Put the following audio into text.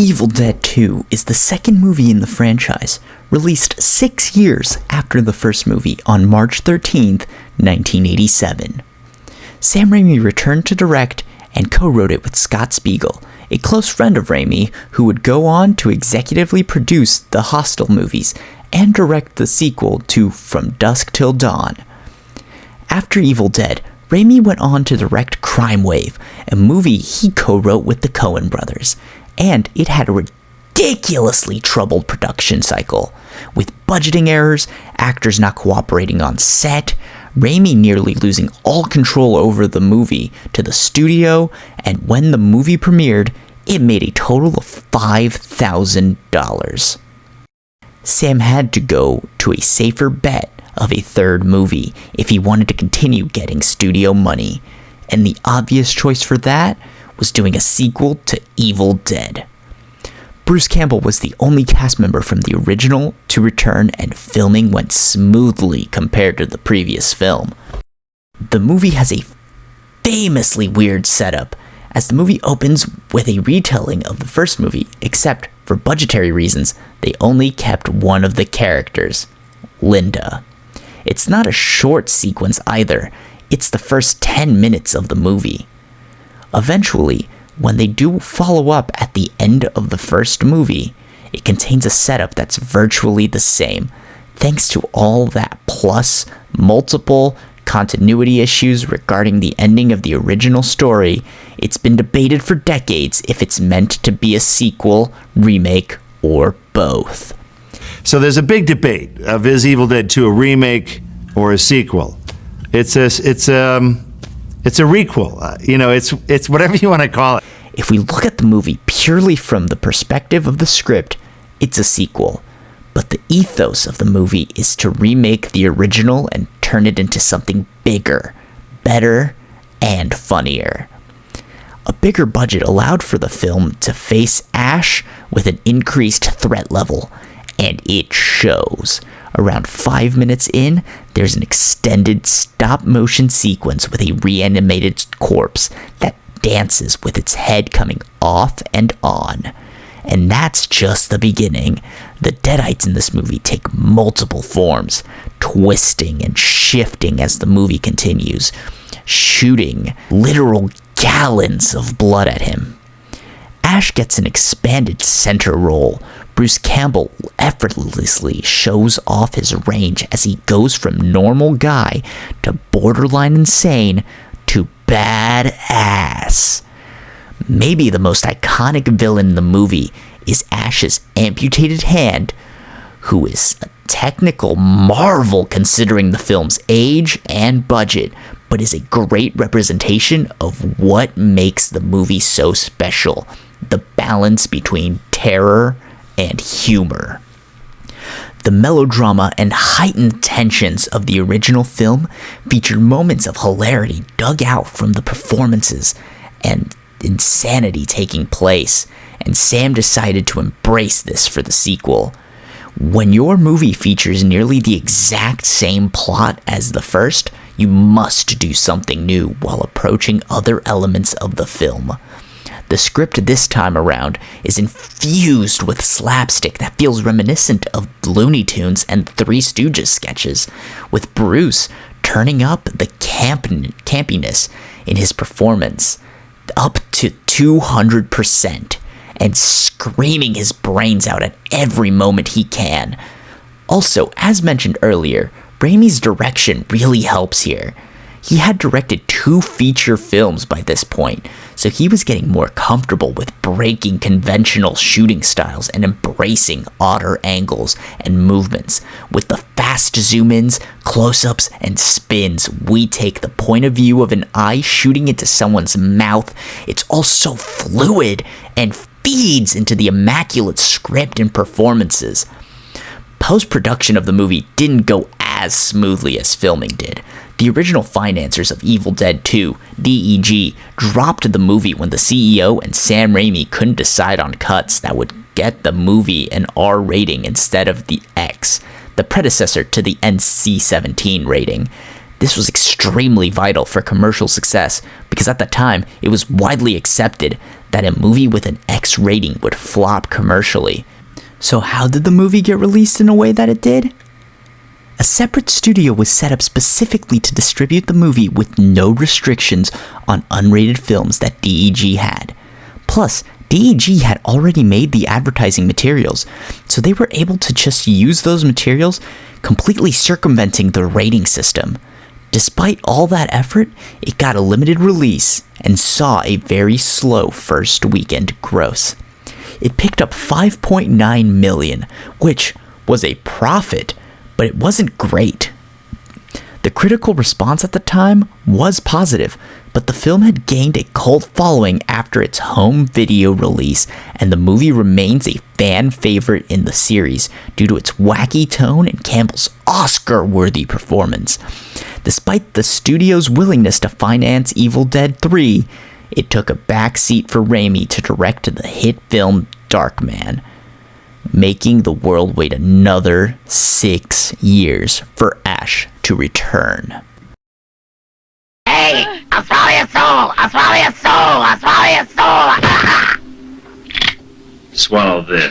Evil Dead 2 is the second movie in the franchise, released 6 years after the first movie on March 13th, 1987. Sam Raimi returned to direct and co-wrote it with Scott Spiegel, a close friend of Raimi who would go on to executively produce the Hostel movies and direct the sequel to From Dusk Till Dawn. After Evil Dead, Raimi went on to direct Crime Wave, a movie he co-wrote with the Coen brothers, and it had a ridiculously troubled production cycle, with budgeting errors, actors not cooperating on set, Raimi nearly losing all control over the movie to the studio, and when the movie premiered, it made a total of $5,000. Sam had to go to a safer bet of a third movie if he wanted to continue getting studio money, and the obvious choice for that was doing a sequel to Evil Dead. Bruce Campbell was the only cast member from the original to return, and filming went smoothly compared to the previous film. The movie has a famously weird setup, as the movie opens with a retelling of the first movie, except for budgetary reasons, they only kept one of the characters, Linda. It's not a short sequence either, it's the first 10 minutes of the movie. Eventually, when they do follow up at the end of the first movie, it contains a setup that's virtually the same, thanks to all that plus multiple continuity issues regarding the ending of the original story. It's been debated for decades if it's meant to be a sequel, remake, or both. So there's a big debate of is Evil Dead 2 a remake or a sequel? It's a requel. It's whatever you want to call it. If we look at the movie purely from the perspective of the script, it's a sequel. But the ethos of the movie is to remake the original and turn it into something bigger, better, and funnier. A bigger budget allowed for the film to face Ash with an increased threat level, and it shows. Around 5 minutes in, there's an extended stop-motion sequence with a reanimated corpse that dances with its head coming off and on. And that's just the beginning. The Deadites in this movie take multiple forms, twisting and shifting as the movie continues, shooting literal gallons of blood at him. Ash gets an expanded center role. Bruce Campbell effortlessly shows off his range as he goes from normal guy to borderline insane to badass. Maybe the most iconic villain in the movie is Ash's amputated hand, who is a technical marvel considering the film's age and budget, but is a great representation of what makes the movie so special: the balance between terror and humor. The melodrama and heightened tensions of the original film featured moments of hilarity dug out from the performances and insanity taking place, and Sam decided to embrace this for the sequel. When your movie features nearly the exact same plot as the first, you must do something new while approaching other elements of the film. The script this time around is infused with slapstick that feels reminiscent of Looney Tunes and Three Stooges sketches, with Bruce turning up the campiness in his performance up to 200% and screaming his brains out at every moment he can. Also, as mentioned earlier, Raimi's direction really helps here. He had directed 2 feature films by this point, so he was getting more comfortable with breaking conventional shooting styles and embracing odder angles and movements. With the fast zoom-ins, close-ups, and spins, we take the point of view of an eye shooting into someone's mouth. It's all so fluid and feeds into the immaculate script and performances. Post-production of the movie didn't go as smoothly as filming did. The original financiers of Evil Dead 2, DEG, dropped the movie when the CEO and Sam Raimi couldn't decide on cuts that would get the movie an R rating instead of the X, the predecessor to the NC-17 rating. This was extremely vital for commercial success because at the time it was widely accepted that a movie with an X rating would flop commercially. So how did the movie get released in a way that it did? A separate studio was set up specifically to distribute the movie with no restrictions on unrated films that DEG had. Plus, DEG had already made the advertising materials, so they were able to just use those materials, completely circumventing the rating system. Despite all that effort, it got a limited release and saw a very slow first weekend gross. It picked up $5.9 million, which was a profit, but it wasn't great. The critical response at the time was positive, but the film had gained a cult following after its home video release, and the movie remains a fan favorite in the series due to its wacky tone and Campbell's Oscar-worthy performance. Despite the studio's willingness to finance Evil Dead 3, it took a backseat for Raimi to direct the hit film Darkman, making the world wait another 6 years for Ash to return. Hey, I'll swallow your soul! I'll swallow your soul! I'll swallow your soul! Swallow this.